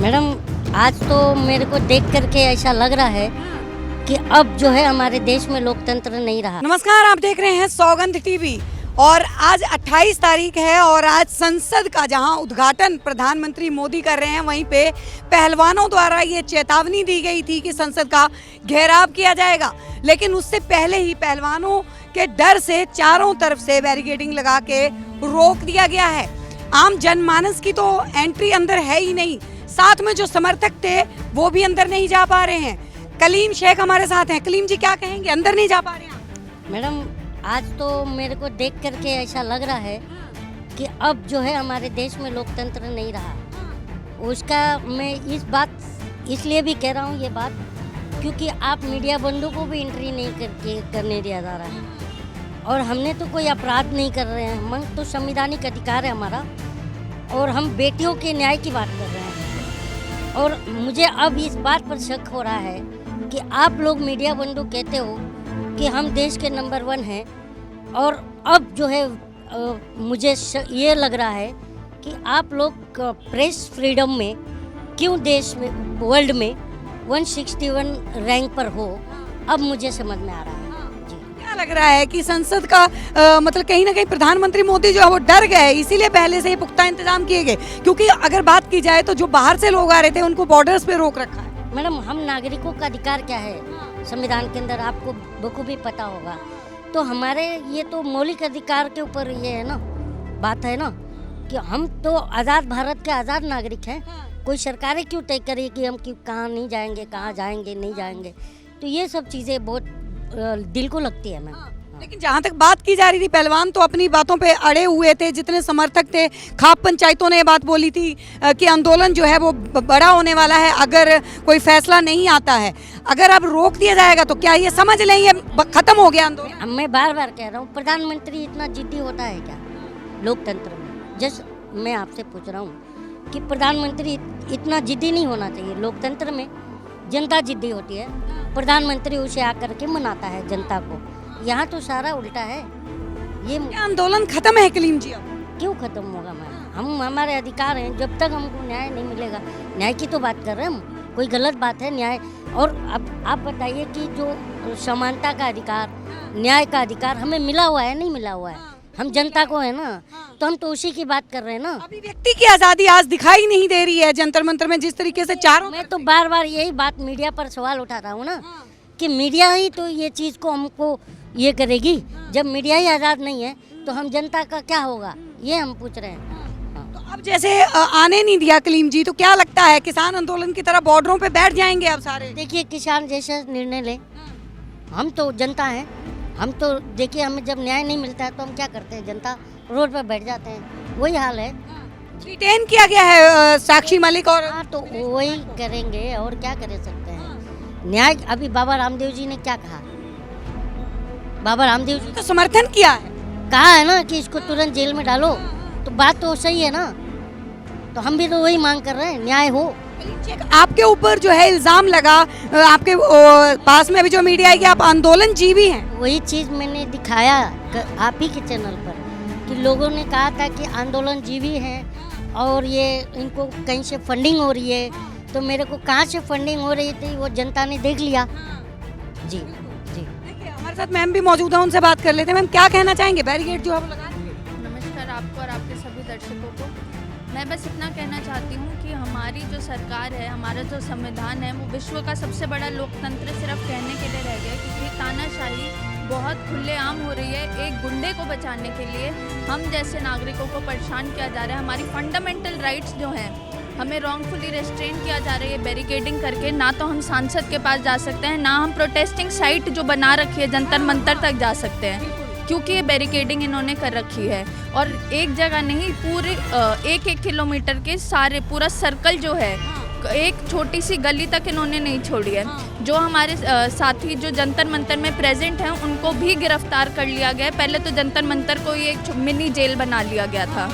Madam, आज तो मेरे को देख करके ऐसा लग रहा है कि अब जो है हमारे देश में लोकतंत्र नहीं रहा। नमस्कार, आप देख रहे हैं सौगंध टीवी और आज 28 तारीख है और आज संसद का जहां उद्घाटन प्रधानमंत्री मोदी कर रहे हैं, वहीं पे पहलवानों द्वारा ये चेतावनी दी गई थी कि संसद का घेराव किया जाएगा, लेकिन उससे पहले ही पहलवानों के डर से चारों तरफ से बैरिकेडिंग लगा के रोक दिया गया है। आम जनमानस की तो एंट्री अंदर है ही नहीं, साथ में जो समर्थक थे वो भी अंदर नहीं जा पा रहे हैं। कलीम शेख हमारे साथ हैं। कलीम जी, क्या कहेंगे, अंदर नहीं जा पा रहे हैं? मैडम, आज तो मेरे को देख करके ऐसा लग रहा है कि अब जो है हमारे देश में लोकतंत्र नहीं रहा। उसका मैं इस बात इसलिए भी कह रहा हूँ ये बात, क्योंकि आप मीडिया बंधु को भी एंट्री नहीं करने दिया जा रहा है और हमने तो कोई अपराध नहीं कर रहे हैं। हम तो संवैधानिक अधिकार है हमारा और हम बेटियों के न्याय की बात कर रहे हैं। और मुझे अब इस बात पर शक हो रहा है कि आप लोग मीडिया बंधु कहते हो कि हम देश के नंबर 1 हैं और अब जो है मुझे ये लग रहा है कि आप लोग प्रेस फ्रीडम में क्यों देश में वर्ल्ड में 161 रैंक पर हो, अब मुझे समझ में आ रहा है। क्या लग रहा है कि संसद का मतलब कहीं ना कहीं प्रधानमंत्री मोदी जो है वो डर गए, इसीलिए पहले से ही पुख्ता इंतजाम किए गए? क्योंकि अगर बात की जाए तो जो बाहर से लोग आ रहे थे उनको बॉर्डर्स पे रोक रखा है। मैडम, हम नागरिकों का अधिकार क्या है संविधान के अंदर, आपको बखूबी पता होगा। तो हमारे ये तो मौलिक अधिकार के ऊपर ये है ना, बात है ना, कि हम तो आज़ाद भारत के आज़ाद नागरिक हैं। कोई सरकारें क्यों तय करे कि हम कहाँ नहीं जाएंगे, कहाँ जाएंगे नहीं जाएंगे। तो ये सब चीज़ें बहुत दिल को लगती है मैम। लेकिन जहाँ तक बात की जा रही थी, पहलवान तो अपनी बातों पे अड़े हुए थे। जितने समर्थक थे, खाप पंचायतों ने ये बात बोली थी कि आंदोलन जो है वो बड़ा होने वाला है अगर कोई फैसला नहीं आता है। अगर अब रोक दिया जाएगा तो क्या ये समझ लें ये खत्म हो गया आंदोलन? मैं बार बार कह रहा हूँ, प्रधानमंत्री इतना जिद्दी होता है क्या लोकतंत्र में? जस्ट मैं आपसे पूछ रहा हूँ कि प्रधानमंत्री इतना जिद्दी नहीं होना चाहिए। लोकतंत्र में जनता जिद्दी होती है, प्रधानमंत्री उसे आकर के मनाता है जनता को। यहाँ तो सारा उल्टा है। ये आंदोलन खत्म है कलीम जी? अब क्यों खत्म होगा मैम? हम हमारे अधिकार हैं, जब तक हमको न्याय नहीं मिलेगा। न्याय की तो बात कर रहे हैं हम, कोई गलत बात है न्याय? और अब आप बताइए कि जो समानता का अधिकार, न्याय का अधिकार हमें मिला हुआ है नहीं मिला हुआ है? हम जनता को है ना, तो हम तो उसी की बात कर रहे हैं ना। अभिव्यक्ति की आज़ादी आज दिखाई नहीं दे रही है जंतर मंतर में, जिस तरीके से चारों। मैं तो बार बार यही बात मीडिया पर सवाल उठा रहा हूँ ना कि मीडिया ही तो ये चीज़ को हमको ये करेगी। जब मीडिया ही आज़ाद नहीं है तो हम जनता का क्या होगा, ये हम पूछ रहे हैं। तो अब जैसे आने नहीं दिया कलीम जी, तो क्या लगता है किसान आंदोलन की तरह बॉर्डरों पे बैठ जाएंगे अब सारे? देखिए, किसान जैसा निर्णय ले, हम तो जनता हैं। हम तो देखिए, हमें जब न्याय नहीं मिलता है तो हम क्या करते हैं, जनता रोड पर बैठ जाते हैं। वही हाल है। डिटेन किया गया है साक्षी मलिक और। हाँ, तो वही करेंगे और क्या कर सकते हैं। न्याय, अभी बाबा रामदेव जी ने क्या कहा? बाबा रामदेव जी तो समर्थन किया है, कहा है ना कि इसको तुरंत जेल में डालो। तो बात तो सही है ना, तो हम भी तो वही मांग कर रहे हैं, न्याय हो। आपके ऊपर जो है इल्जाम लगा, आपके पास में अभी जो मीडिया है कि आप आंदोलन जीवी हैं। वही चीज़ मैंने दिखाया आप ही के चैनल पर कि लोगों ने कहा था कि आंदोलन जीवी हैं और ये इनको कहीं से फंडिंग हो रही है। तो मेरे को कहाँ से फंडिंग हो रही थी वो जनता ने देख लिया। जी जी, हमारे साथ मैम भी मौजूद है, उनसे बात कर लेते हैं। मैम, क्या कहना चाहेंगे? बैरिकेड जो है वो लगा दिए। नमस्कार आपको और आपके सभी दर्शकों को। मैं बस इतना कहना चाहती हूँ कि हमारी जो सरकार है, हमारा जो संविधान है, वो विश्व का सबसे बड़ा लोकतंत्र सिर्फ कहने के लिए रह गया, क्योंकि तानाशाही बहुत खुलेआम हो रही है। एक गुंडे को बचाने के लिए हम जैसे नागरिकों को परेशान किया जा रहा है। हमारी फंडामेंटल राइट्स जो हैं, हमें रॉन्गफुली रेस्ट्रेन किया जा रही है बैरिकेडिंग करके। ना तो हम सांसद के पास जा सकते हैं, ना हम प्रोटेस्टिंग साइट जो बना रखी है जंतर मंतर तक जा सकते हैं, क्योंकि ये बैरिकेडिंग इन्होंने कर रखी है। और एक जगह नहीं, पूरे 1-1 किलोमीटर के सारे पूरा सर्कल जो है, एक छोटी सी गली तक इन्होंने नहीं छोड़ी है। जो हमारे साथी जो जंतर मंतर में प्रेजेंट हैं उनको भी गिरफ्तार कर लिया गया है। पहले तो जंतर मंतर को ही एक मिनी जेल बना लिया गया था।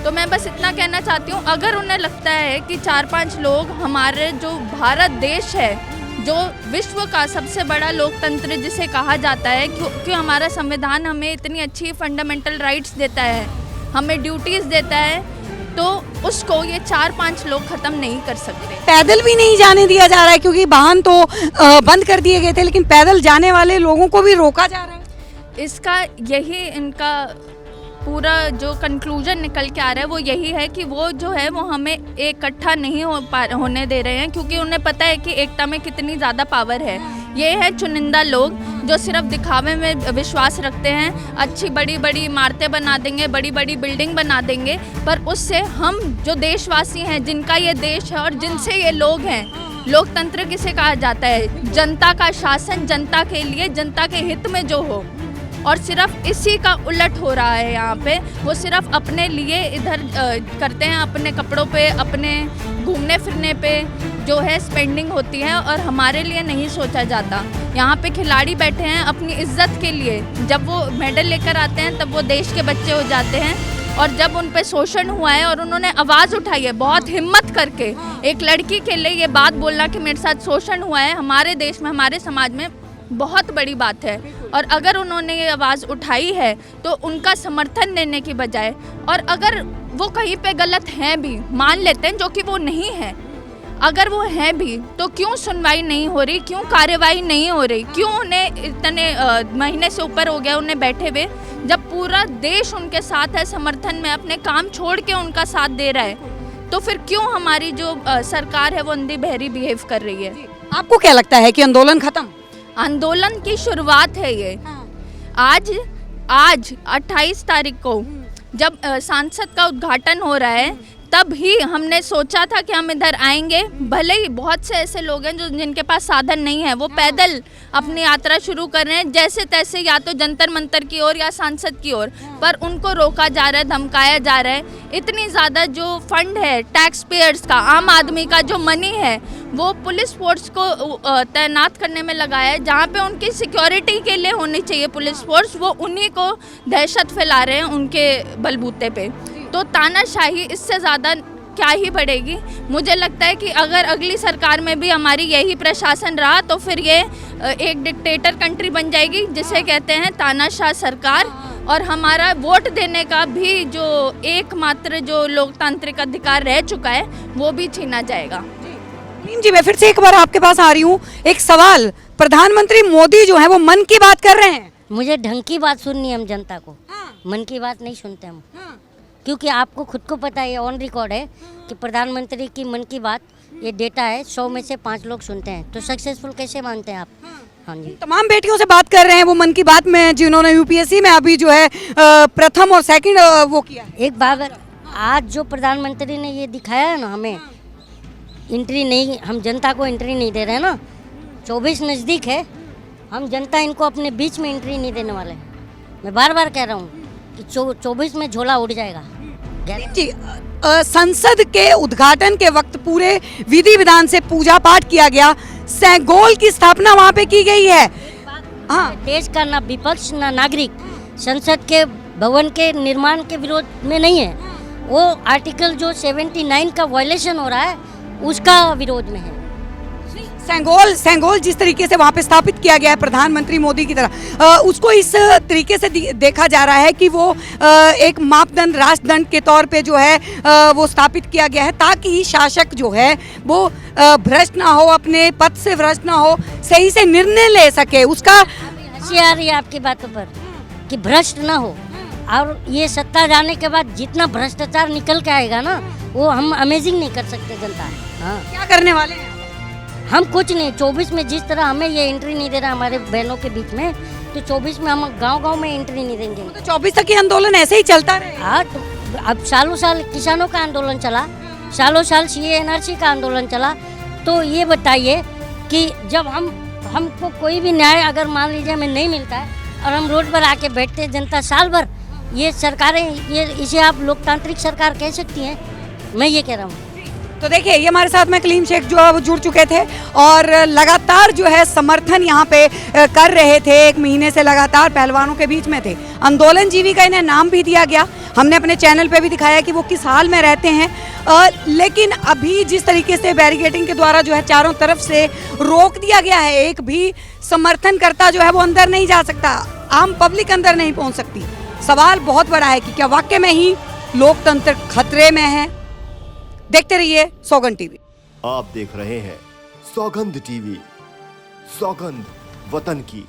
तो मैं बस इतना कहना चाहती हूँ, अगर उन्हें लगता है कि 4-5 लोग हमारे जो भारत देश है, जो विश्व का सबसे बड़ा लोकतंत्र जिसे कहा जाता है, क्योंकि हमारा संविधान हमें इतनी अच्छी फंडामेंटल राइट्स देता है, हमें ड्यूटीज़ देता है, तो उसको ये 4-5 लोग ख़त्म नहीं कर सकते। पैदल भी नहीं जाने दिया जा रहा है क्योंकि वाहन तो बंद कर दिए गए थे, लेकिन पैदल जाने वाले लोगों को भी रोका जा रहा है। इसका यही इनका पूरा जो कंक्लूजन निकल के आ रहा है वो यही है कि वो जो है वो हमें इकट्ठा नहीं होने दे रहे हैं, क्योंकि उन्हें पता है कि एकता में कितनी ज़्यादा पावर है। ये है चुनिंदा लोग जो सिर्फ दिखावे में विश्वास रखते हैं, अच्छी बड़ी बड़ी इमारतें बना देंगे, बड़ी बड़ी बिल्डिंग बना देंगे, पर उससे हम जो देशवासी हैं, जिनका ये देश है और जिनसे ये लोग हैं, लोकतंत्र किसे कहा जाता है? जनता का शासन, जनता के लिए, जनता के हित में जो हो, और सिर्फ इसी का उलट हो रहा है यहाँ पे। वो सिर्फ अपने लिए इधर करते हैं, अपने कपड़ों पे, अपने घूमने फिरने पे जो है स्पेंडिंग होती है, और हमारे लिए नहीं सोचा जाता। यहाँ पे खिलाड़ी बैठे हैं अपनी इज्जत के लिए, जब वो मेडल लेकर आते हैं तब वो देश के बच्चे हो जाते हैं, और जब उन पे शोषण हुआ है और उन्होंने आवाज़ उठाई है बहुत हिम्मत करके, एक लड़की के लिए ये बात बोलना कि मेरे साथ शोषण हुआ है, हमारे देश में, हमारे समाज में बहुत बड़ी बात है। और अगर उन्होंने ये आवाज़ उठाई है तो उनका समर्थन देने की बजाय, और अगर वो कहीं पे गलत हैं भी, मान लेते हैं जो कि वो नहीं है, अगर वो हैं भी तो क्यों सुनवाई नहीं हो रही, क्यों कार्रवाई नहीं हो रही, क्यों उन्हें इतने महीने से ऊपर हो गया उन्हें बैठे हुए, जब पूरा देश उनके साथ है, समर्थन में अपने काम छोड़ के उनका साथ दे रहा है, तो फिर क्यों हमारी जो सरकार है वो अंधी बहरी बिहेव कर रही है? आपको क्या लगता है कि आंदोलन खत्म? आंदोलन की शुरुआत है ये। आज 28 तारीख को जब संसद का उद्घाटन हो रहा है, तब ही हमने सोचा था कि हम इधर आएंगे। भले ही बहुत से ऐसे लोग हैं जो जिनके पास साधन नहीं है, वो पैदल अपनी यात्रा शुरू कर रहे हैं जैसे तैसे, या तो जंतर मंतर की ओर या संसद की ओर, पर उनको रोका जा रहा है, धमकाया जा रहा है। इतनी ज़्यादा जो फंड है टैक्स पेयर्स का, आम आदमी का जो मनी है, वो पुलिस फोर्स को तैनात करने में लगाया है, जहाँ पे उनकी सिक्योरिटी के लिए होनी चाहिए पुलिस फोर्स, वो उन्हीं को दहशत फैला रहे हैं उनके बलबूते पे। तो तानाशाही इससे ज़्यादा क्या ही बढ़ेगी। मुझे लगता है कि अगर अगली सरकार में भी हमारी यही प्रशासन रहा तो फिर ये एक डिक्टेटर कंट्री बन जाएगी, जिसे कहते हैं तानाशाह सरकार, और हमारा वोट देने का भी जो एकमात्र जो लोकतांत्रिक अधिकार रह चुका है वो भी छीना जाएगा। जी, मैं फिर से एक बार आपके पास आ रही हूँ। एक सवाल, प्रधानमंत्री मोदी जो है वो मन की बात कर रहे हैं। मुझे ढंग की बात सुननी है, हम जनता को मन की बात नहीं सुनते हम, क्योंकि आपको खुद को पता है, ऑन रिकॉर्ड है कि प्रधानमंत्री की मन की बात, ये डेटा है, 100 में से 5 लोग सुनते हैं, तो सक्सेसफुल कैसे मानते हैं आप? हाँ जी, तमाम बेटियों से बात कर रहे हैं वो मन की बात में, जिन्होंने यूपीएससी में अभी जो है प्रथम और सेकंड वो किया है। एक बात, आज जो प्रधानमंत्री ने ये दिखाया है ना, हमें एंट्री नहीं, हम जनता को एंट्री नहीं दे रहे हैं ना, 24 नज़दीक है, हम जनता इनको अपने बीच में एंट्री नहीं देने वाले। मैं बार बार कह रहा हूँ कि 24 में झोला उड़ जाएगा। जी, संसद के उद्घाटन के वक्त पूरे विधि विधान से पूजा पाठ किया गया, सेंगोल की स्थापना वहाँ पे की गई है। हाँ, देश का ना विपक्ष ना नागरिक संसद के भवन के निर्माण के विरोध में नहीं है, वो आर्टिकल जो 79 का वायलेशन हो रहा है उसका विरोध में है। सेंगोल जिस तरीके से वहाँ पे स्थापित किया गया है प्रधानमंत्री मोदी की तरह, उसको इस तरीके से देखा जा रहा है कि वो एक मापदंड, राष्ट्रदंड के तौर पे जो है वो स्थापित किया गया है, ताकि शासक जो है वो भ्रष्ट ना हो, अपने पद से भ्रष्ट ना हो, सही से निर्णय ले सके। उसका हंसी आ रही है आपकी बातों पर कि भ्रष्ट ना हो, और ये सत्ता जाने के बाद जितना भ्रष्टाचार निकल के आएगा ना, वो हम अमेजिंग नहीं कर सकते जनता। हाँ, क्या करने वाले हैं हम? कुछ नहीं। 24 में जिस तरह हमें ये एंट्री नहीं दे रहा हमारे बहनों के बीच में, तो 24 में हम गांव-गांव में एंट्री नहीं देंगे। तो 24 तक ये आंदोलन ऐसे ही चलता रहेगा। हाँ, तो अब सालों साल किसानों का आंदोलन चला, सालों साल सीए एनआरसी का आंदोलन चला, तो ये बताइए कि जब हमको कोई भी न्याय अगर मान लीजिए हमें नहीं मिलता है और हम रोड पर आके बैठते हैं, जनता साल भर, ये सरकारें, ये इसे आप लोकतांत्रिक सरकार कह सकती हैं? मैं ये कह रहा हूँ। तो देखिए, ये हमारे साथ में कलीम शेख जो है वो जुड़ चुके थे और लगातार जो है समर्थन यहाँ पे कर रहे थे, 1 महीने से लगातार पहलवानों के बीच में थे। आंदोलन जीवी का इन्हें नाम भी दिया गया, हमने अपने चैनल पे भी दिखाया कि वो किस हाल में रहते हैं, लेकिन अभी जिस तरीके से बैरिकेडिंग के द्वारा जो है चारों तरफ से रोक दिया गया है, एक भी समर्थनकर्ता जो है वो अंदर नहीं जा सकता, आम पब्लिक अंदर नहीं पहुँच सकती। सवाल बहुत बड़ा है कि क्या वाकई में ही लोकतंत्र खतरे में है, देखते रहिए सौगंध टीवी। आप देख रहे हैं सौगंध टीवी, सौगंध वतन की।